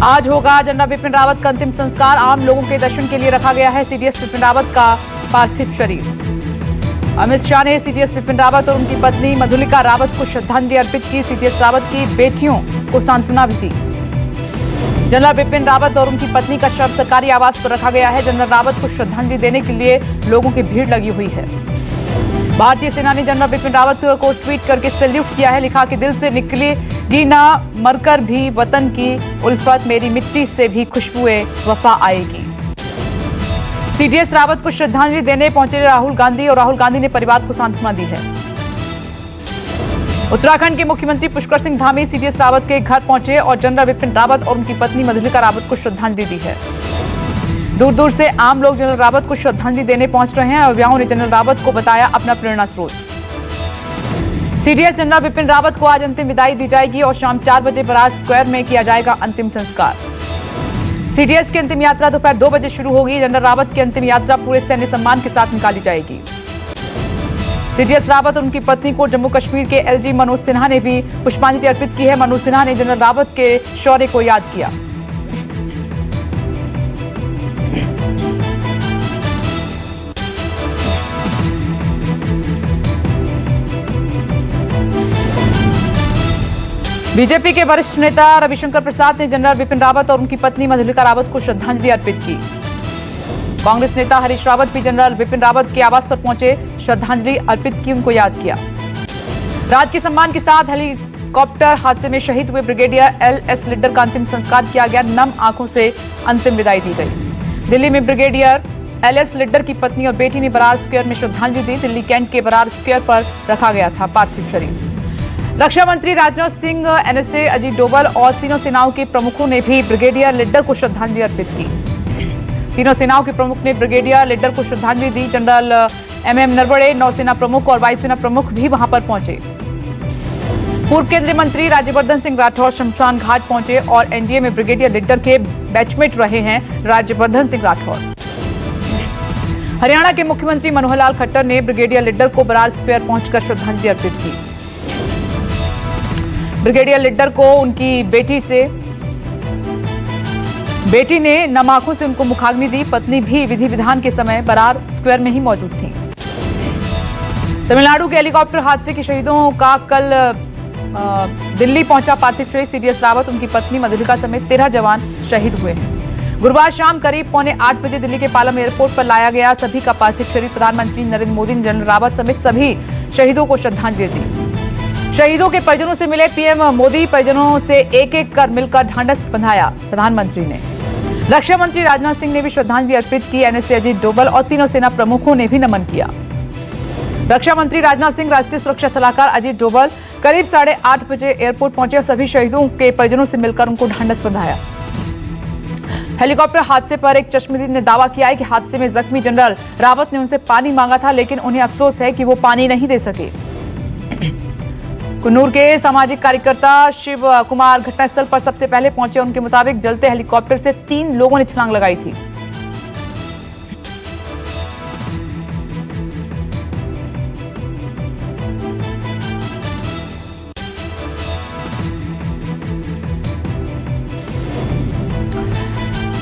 आज होगा जनरल बिपिन रावत का अंतिम संस्कार। आम लोगों के दर्शन के लिए रखा गया है सीडीएस बिपिन रावत का पार्थिव शरीर। अमित शाह ने सीडीएस बिपिन रावत और उनकी पत्नी मधुलिका रावत को श्रद्धांजलि अर्पित की। सीडीएस रावत की बेटियों को सांत्वना भी दी। जनरल बिपिन रावत और उनकी पत्नी का शव सरकारी आवास पर रखा गया है। जनरल रावत को श्रद्धांजलि देने के लिए लोगों की भीड़ लगी हुई है। भारतीय सेना ने जनरल बिपिन रावत को ट्वीट करके सैल्यूट किया है। लिखा कि दिल से निकलेगी ना मरकर भी वतन की उल्फत, मेरी मिट्टी से भी खुशबुए वफा आएगी। सीडीएस रावत को श्रद्धांजलि देने पहुंचे राहुल गांधी और राहुल गांधी ने परिवार को सांत्वना दी है। उत्तराखंड के मुख्यमंत्री पुष्कर सिंह धामी सीडीएस रावत के घर पहुंचे और जनरल बिपिन रावत और उनकी पत्नी मधुलिका रावत को श्रद्धांजलि दी है। दूर दूर से आम लोग जनरल रावत को श्रद्धांजलि देने पहुंच रहे हैं। अभिभावकों ने जनरल रावत को बताया अपना प्रेरणा स्रोत। सीडीएस जनरल बिपिन रावत को आज अंतिम विदाई दी जाएगी और शाम 4 बजे बराज स्क्वायर में किया जाएगा अंतिम संस्कार। सीडीएस की अंतिम यात्रा दोपहर 2 बजे शुरू होगी। जनरल रावत की अंतिम यात्रा पूरे सैन्य सम्मान के साथ निकाली जाएगी। सीडीएस रावत और उनकी पत्नी को जम्मू कश्मीर के एलजी मनोज सिन्हा ने भी पुष्पांजलि अर्पित की है। मनोज सिन्हा ने जनरल रावत के शौर्य को याद किया। बीजेपी के वरिष्ठ नेता रविशंकर प्रसाद ने जनरल बिपिन रावत और उनकी पत्नी मधुलिका रावत को श्रद्धांजलि अर्पित की। कांग्रेस नेता हरीश रावत भी जनरल बिपिन रावत के आवास पर पहुंचे, श्रद्धांजलि अर्पित की, उनको याद किया। राजकीय सम्मान के साथ हेलीकॉप्टर हादसे में शहीद हुए ब्रिगेडियर एल.एस. लिड्डर का अंतिम संस्कार किया गया। नम आंखों से अंतिम विदाई दी गई। दिल्ली में ब्रिगेडियर एल.एस. लिड्डर की पत्नी और बेटी ने बरार स्क्वायर में श्रद्धांजलि दी। दिल्ली कैंट के बरार स्क्वायर पर रखा गया था पार्थिव शरीर। रक्षा मंत्री राजनाथ सिंह, एनएसए अजीत डोभाल और तीनों सेनाओं के प्रमुखों ने भी ब्रिगेडियर लिड्डर को श्रद्धांजलि अर्पित की। तीनों सेनाओं के प्रमुख ने ब्रिगेडियर लिड्डर को श्रद्धांजलि दी। जनरल एमएम नरवणे, नौसेना प्रमुख और वायुसेना प्रमुख भी वहां पर पहुंचे। पूर्व केंद्रीय मंत्री राज्यवर्धन सिंह राठौर शमशान घाट पहुंचे और एनडीए में ब्रिगेडियर लिड्डर के बैचमेट रहे हैं राज्यवर्धन सिंह राठौर। हरियाणा के मुख्यमंत्री मनोहर लाल खट्टर ने ब्रिगेडियर लिड्डर को बरार स्क्वायर पहुंचकर श्रद्धांजलि अर्पित की। ब्रिगेडियर लिड्डर को उनकी बेटी ने नम आंखों से उनको मुखाग्नि दी। पत्नी भी विधि विधान के समय बरार स्क्वायर में ही मौजूद थी। तमिलनाडु के हेलीकॉप्टर हादसे के शहीदों का कल दिल्ली पहुंचा पार्थिव शरीर। सीडीएस रावत, उनकी पत्नी मधुलिका समेत 13 जवान शहीद हुए हैं। गुरुवार शाम करीब 7:45 बजे दिल्ली के पालम एयरपोर्ट पर लाया गया। सभी का पार्थिव शरीर प्रधानमंत्री नरेंद्र मोदी ने जनरल रावत समेत सभी शहीदों को श्रद्धांजलि दी। शहीदों के परिजनों से मिले पीएम मोदी, परिजनों से एक एक कर मिलकर ढांढस बंधाया प्रधानमंत्री ने। रक्षा मंत्री राजनाथ सिंह ने भी श्रद्धांजलि अर्पित की। एनएसए अजीत डोभाल और तीनों सेना प्रमुखों ने भी नमन किया। रक्षा मंत्री राजनाथ सिंह, राष्ट्रीय सुरक्षा सलाहकार अजीत डोभाल करीब 8:30 बजे एयरपोर्ट पहुंचे और सभी शहीदों के परिजनों से मिलकर उनको ढांढस बंधाया। हेलीकॉप्टर हादसे पर एक चश्मदीद ने दावा किया है कि हादसे में जख्मी जनरल रावत ने उनसे पानी मांगा था, लेकिन उन्हें अफसोस है कि वो पानी नहीं दे सके। कुन्नूर के सामाजिक कार्यकर्ता शिव कुमार घटनास्थल पर सबसे पहले पहुंचे। उनके मुताबिक जलते हेलीकॉप्टर से 3 लोगों ने छलांग लगाई थी।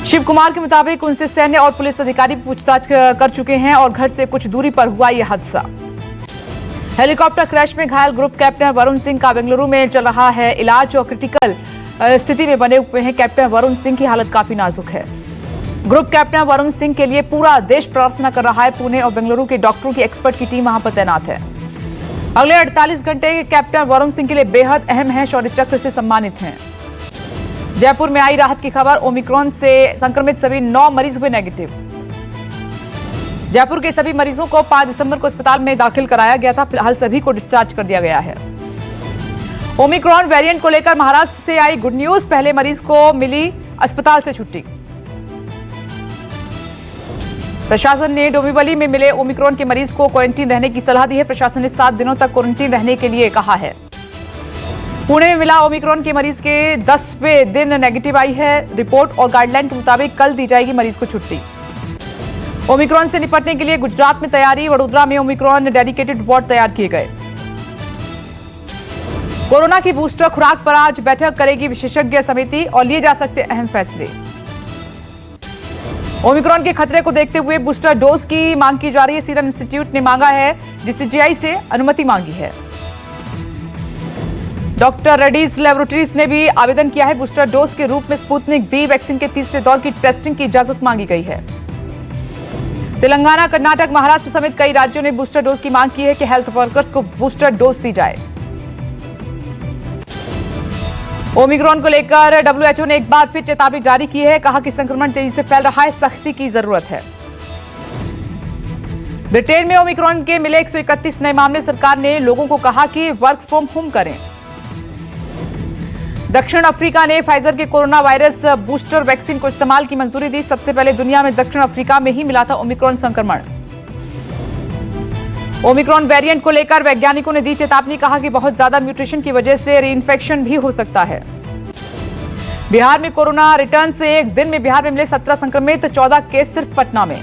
शिव कुमार के मुताबिक उनसे सैन्य और पुलिस अधिकारी पूछताछ कर चुके हैं और घर से कुछ दूरी पर हुआ यह हादसा। हेलीकॉप्टर क्रैश में घायल ग्रुप कैप्टन वरुण सिंह का बेंगलुरु में चल रहा है इलाज और क्रिटिकल स्थिति में बने हुए हैं। कैप्टन वरुण सिंह की हालत काफी नाजुक है। ग्रुप कैप्टन वरुण सिंह के लिए पूरा देश प्रार्थना कर रहा है। पुणे और बेंगलुरु के डॉक्टरों की एक्सपर्ट की टीम वहां पर तैनात है। अगले 48 घंटे कैप्टन वरुण सिंह के लिए बेहद अहम है। शौर्य चक्र से सम्मानित हैं। जयपुर में आई राहत की खबर। ओमिक्रॉन से संक्रमित सभी 9 मरीज हुए नेगेटिव। जयपुर के सभी मरीजों को 5 दिसंबर को अस्पताल में दाखिल कराया गया था। फिलहाल सभी को डिस्चार्ज कर दिया गया है। ओमिक्रॉन वेरिएंट को लेकर महाराष्ट्र से आई गुड न्यूज। पहले मरीज को मिली अस्पताल से छुट्टी। प्रशासन ने डोंबिवली में मिले ओमिक्रॉन के मरीज को क्वारंटीन रहने की सलाह दी है। प्रशासन ने 7 दिनों तक क्वारंटीन रहने के लिए कहा है। पुणे में मिला ओमिक्रॉन के मरीज के 10वें दिन नेगेटिव आई है रिपोर्ट और गाइडलाइन के मुताबिक कल दी जाएगी मरीज को छुट्टी। ओमिक्रॉन से निपटने के लिए गुजरात में तैयारी। वडोदरा में ओमिक्रॉन डेडिकेटेड वार्ड तैयार किए गए। कोरोना की बूस्टर खुराक पर आज बैठक करेगी विशेषज्ञ समिति और लिए जा सकते अहम फैसले। ओमिक्रॉन के खतरे को देखते हुए बूस्टर डोज की मांग की जा रही है। सीरम इंस्टीट्यूट ने मांगा है, डीसीजीआई से अनुमति मांगी है। डॉक्टर रेड्डीज लैबोरेटरीज ने भी आवेदन किया है। बूस्टर डोज के रूप में स्पुतनिक वी वैक्सीन के तीसरे दौर की टेस्टिंग की इजाजत मांगी गई है। तेलंगाना, कर्नाटक, महाराष्ट्र समेत कई राज्यों ने बूस्टर डोज की मांग की है कि हेल्थ वर्कर्स को बूस्टर डोज दी जाए। ओमिक्रॉन को लेकर डब्ल्यूएचओ ने एक बार फिर चेतावनी जारी की है। कहा कि संक्रमण तेजी से फैल रहा है, सख्ती की जरूरत है। ब्रिटेन में ओमिक्रॉन के मिले 131 नए मामले। सरकार ने लोगों को कहा कि वर्क फ्रॉम होम करें। दक्षिण अफ्रीका ने फाइजर के कोरोना वायरस बूस्टर वैक्सीन को इस्तेमाल की मंजूरी दी। सबसे पहले दुनिया में दक्षिण अफ्रीका में ही मिला था ओमिक्रॉन संक्रमण। ओमिक्रॉन वेरिएंट को लेकर वैज्ञानिकों ने दी चेतावनी। कहा कि बहुत ज्यादा म्यूटेशन की वजह से रीइंफेक्शन भी हो सकता है। बिहार में कोरोना रिटर्न से एक दिन में बिहार में मिले 17 संक्रमित, 14 केस सिर्फ पटना में।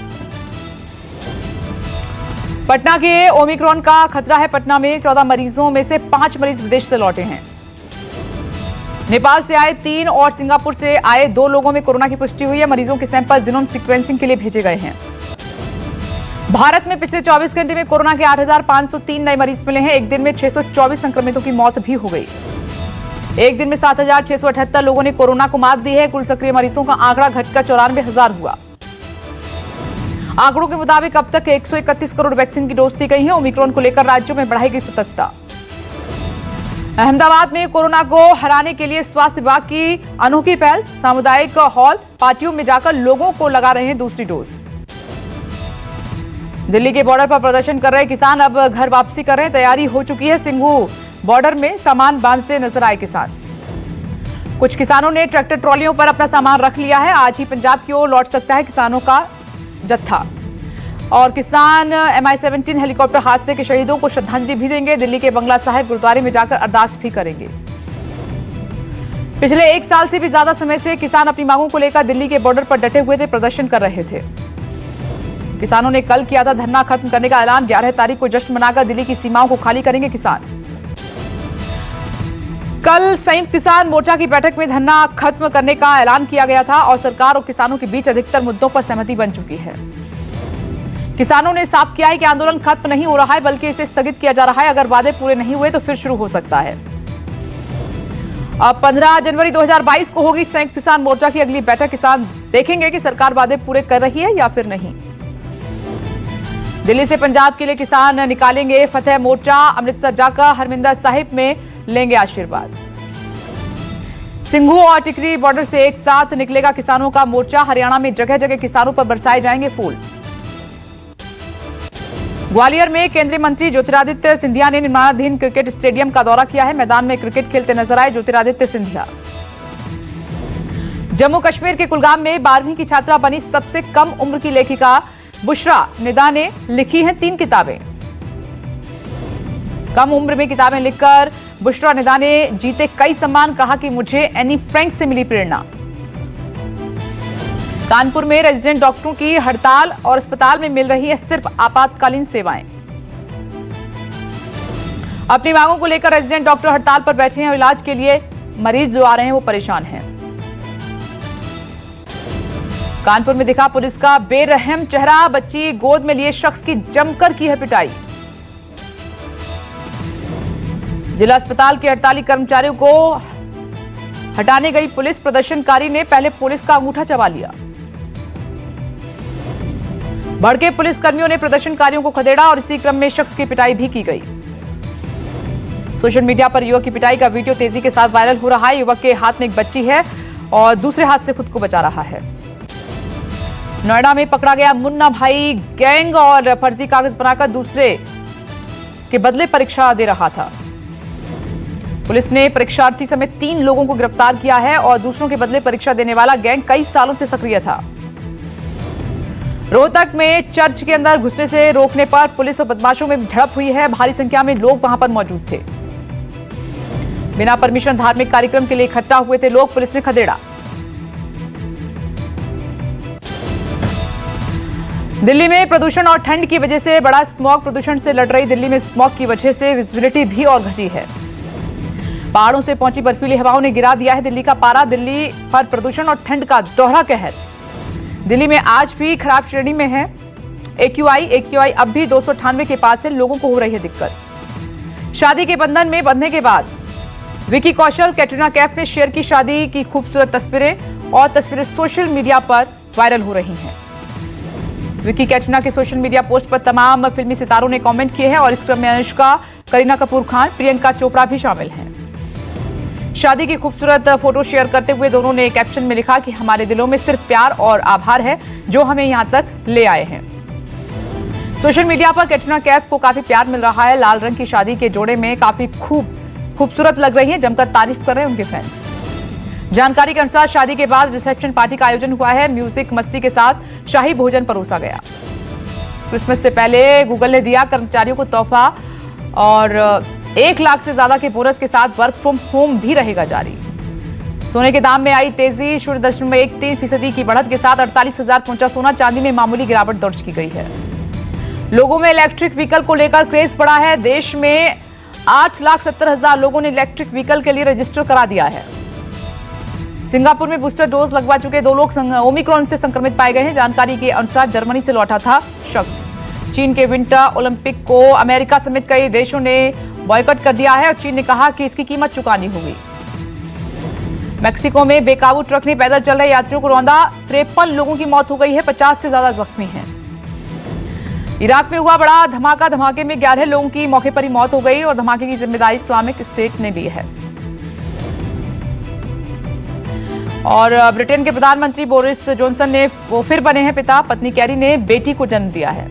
पटना के ओमिक्रॉन का खतरा है। पटना में 14 मरीजों में से 5 मरीज विदेश से लौटे हैं। नेपाल से आए 3 और सिंगापुर से आए 2 लोगों में कोरोना की पुष्टि हुई है। मरीजों के सैंपल जीनोम सीक्वेंसिंग के लिए भेजे गए हैं। भारत में पिछले 24 घंटे में कोरोना के 8,503 नए मरीज मिले हैं। एक दिन में 624 संक्रमितों की मौत भी हो गई। एक दिन में 7,678 लोगों ने कोरोना को मात दी है। कुल सक्रिय मरीजों का आंकड़ा घटकर 94,000 हुआ। आंकड़ों के मुताबिक अब तक 131 करोड़ वैक्सीन की डोज दी गई है। ओमिक्रॉन को लेकर राज्यों में बढ़ाई गई सतर्कता। अहमदाबाद में कोरोना को हराने के लिए स्वास्थ्य विभाग की अनोखी पहल। सामुदायिक हॉल, पार्टियों में जाकर लोगों को लगा रहे हैं दूसरी डोज। दिल्ली के बॉर्डर पर प्रदर्शन कर रहे किसान अब घर वापसी कर रहे हैं। तैयारी हो चुकी है। सिंघू बॉर्डर में सामान बांधते नजर आए किसान। कुछ किसानों ने ट्रैक्टर ट्रॉलियों पर अपना सामान रख लिया है। आज ही पंजाब की ओर लौट सकता है किसानों का जत्था। और किसान MI-17 हेलीकॉप्टर हादसे के शहीदों को श्रद्धांजलि भी देंगे। दिल्ली के बंगला साहिब गुरुद्वारे में जाकर अरदास भी करेंगे। पिछले 1 साल से भी ज्यादा समय से किसान अपनी मांगों को लेकर दिल्ली के बॉर्डर पर डटे हुए थे, प्रदर्शन कर रहे थे। किसानों ने कल किया था धरना खत्म करने का ऐलान। 11 तारीख को जश्न मनाकर दिल्ली की सीमाओं को खाली करेंगे किसान। कल संयुक्त किसान मोर्चा की बैठक में धरना खत्म करने का ऐलान किया गया था और सरकार और किसानों के बीच अधिकतर मुद्दों पर सहमति बन चुकी है। किसानों ने साफ किया है कि आंदोलन खत्म नहीं हो रहा है, बल्कि इसे स्थगित किया जा रहा है। अगर वादे पूरे नहीं हुए तो फिर शुरू हो सकता है। अब 15 जनवरी 2022 को होगी संयुक्त किसान मोर्चा की अगली बैठक। किसान देखेंगे कि सरकार वादे पूरे कर रही है या फिर नहीं। दिल्ली से पंजाब के लिए किसान निकालेंगे फतेह मोर्चा। अमृतसर जाकर हरमिंदर साहिब में लेंगे आशीर्वाद। सिंघू और टिकरी बॉर्डर से एक साथ निकलेगा किसानों का मोर्चा। हरियाणा में जगह जगह किसानों पर बरसाए जाएंगे फूल। ग्वालियर में केंद्रीय मंत्री ज्योतिरादित्य सिंधिया ने निर्माणाधीन क्रिकेट स्टेडियम का दौरा किया है। मैदान में क्रिकेट खेलते नजर आए ज्योतिरादित्य सिंधिया। जम्मू कश्मीर के कुलगाम में 12वीं की छात्रा बनी सबसे कम उम्र की लेखिका बुशरा निदा ने लिखी हैं 3 किताबें। कम उम्र में किताबें लिखकर बुशरा निदा ने जीते कई सम्मान। कहा कि मुझे एनी फ्रैंक से मिली प्रेरणा। कानपुर में रेजिडेंट डॉक्टरों की हड़ताल और अस्पताल में मिल रही है सिर्फ आपातकालीन सेवाएं। अपनी मांगों को लेकर रेजिडेंट डॉक्टर हड़ताल पर बैठे हैं और इलाज के लिए मरीज जो आ रहे हैं वो परेशान हैं। कानपुर में दिखा पुलिस का बेरहम चेहरा। बच्ची गोद में लिए शख्स की जमकर की है पिटाई। जिला अस्पताल के हड़ताली कर्मचारियों को हटाने गई पुलिस। प्रदर्शनकारी ने पहले पुलिस का अंगूठा चबा लिया। भड़के पुलिसकर्मियों ने प्रदर्शनकारियों को खदेड़ा और इसी क्रम में शख्स की पिटाई भी की गई। सोशल मीडिया पर युवक की पिटाई का वीडियो तेजी के साथ वायरल हो रहा है। युवक के हाथ में एक बच्ची है और दूसरे हाथ से खुद को बचा रहा है। नोएडा में पकड़ा गया मुन्ना भाई गैंग और फर्जी कागज बनाकर दूसरे के बदले परीक्षा दे रहा था। पुलिस ने परीक्षार्थी समेत 3 लोगों को गिरफ्तार किया है और दूसरों के बदले परीक्षा देने वाला गैंग कई सालों से सक्रिय था। रोहतक में चर्च के अंदर घुसने से रोकने पर पुलिस और बदमाशों में झड़प हुई है। भारी संख्या में लोग वहां पर मौजूद थे। बिना परमिशन धार्मिक कार्यक्रम के लिए इकट्ठा हुए थे लोग। पुलिस ने खदेड़ा। दिल्ली में प्रदूषण और ठंड की वजह से बड़ा स्मॉग प्रदूषण से लड़ रही दिल्ली में स्मॉग की वजह से विजिबिलिटी भी और घटी है। पहाड़ों से पहुंची बर्फीली हवाओं ने गिरा दिया है दिल्ली का पारा। दिल्ली पर प्रदूषण और ठंड का दोहरा कहर। दिल्ली में आज भी खराब श्रेणी में है AQI अब भी 298 के पास है। लोगों को हो रही है दिक्कत। शादी के बंधन में बंधने के बाद विकी कौशल, कैटरीना कैफ ने शेयर की शादी की खूबसूरत तस्वीरें और तस्वीरें सोशल मीडिया पर वायरल हो रही हैं। विकी कैटरीना के सोशल मीडिया पोस्ट पर तमाम फिल्मी सितारों ने कमेंट किए हैं और इस क्रम में अनुष्का, करीना कपूर खान, प्रियंका चोपड़ा भी शामिल हैं। शादी की खूबसूरत फोटो शेयर करते हुए दोनों ने कैप्शन में लिखा कि हमारे दिलों में सिर्फ प्यार और आभार है जो हमें यहां तक ले आए हैं। सोशल मीडिया पर कैटरीना कैफ को काफी प्यार मिल रहा है। लाल रंग की शादी के जोड़े में काफी खूबसूरत लग रही है। जमकर तारीफ कर रहे हैं उनके फैंस। जानकारी के अनुसार शादी के बाद रिसेप्शन पार्टी का आयोजन हुआ है। म्यूजिक मस्ती के साथ शाही भोजन परोसा गया। क्रिसमस से पहले गूगल ने दिया कर्मचारियों को तोहफा और 1 लाख से ज्यादा के बोनस के साथ वर्क फ्रॉम होम भी रहेगा जारी। सोने के दाम में आई तेजी। 0.13% की बढ़त के साथ 48,000 पहुंचा सोना। चांदी में मामूली गिरावट दर्ज की गई है। लोगों में इलेक्ट्रिक व्हीकल को लेकर क्रेज बढ़ा है। देश में 8,70,000 लोगों ने इलेक्ट्रिक व्हीकल के लिए रजिस्टर करा दिया है। सिंगापुर में बूस्टर डोज लगवा चुके 2 लोग ओमिक्रॉन से संक्रमित पाए गए हैं। जानकारी के अनुसार जर्मनी से लौटा था शख्स। चीन के विंटर ओलंपिक को अमेरिका समेत कई देशों ने बॉयकॉट कर दिया है और चीन ने कहा कि इसकी कीमत चुकानी होगी। मेक्सिको में बेकाबू ट्रक ने पैदल चल रहे यात्रियों को रौंदा। 53 लोगों की मौत हो गई है, 50 से ज्यादा जख्मी हैं। इराक में हुआ बड़ा धमाका। धमाके में 11 लोगों की मौके पर ही मौत हो गई और धमाके की जिम्मेदारी इस्लामिक स्टेट ने ली है। और ब्रिटेन के प्रधानमंत्री बोरिस जॉनसन ने वो फिर बने हैं पिता। पत्नी कैरी ने बेटी को जन्म दिया है।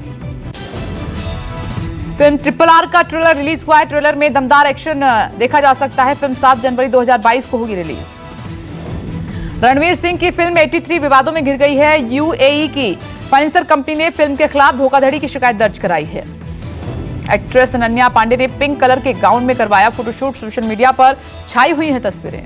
फिल्म RRR का ट्रेलर रिलीज हुआ है। ट्रेलर में दमदार एक्शन देखा जा सकता है। फिल्म 7 जनवरी 2022 को होगी रिलीज। रणवीर सिंह की फिल्म 83 विवादों में घिर गई है। UAE की फाइनेंसर कंपनी ने फिल्म के खिलाफ धोखाधड़ी की शिकायत दर्ज कराई है। एक्ट्रेस अनन्या पांडे ने पिंक कलर के गाउन में करवाया फोटोशूट। सोशल मीडिया पर छाई हुई हैं तस्वीरें।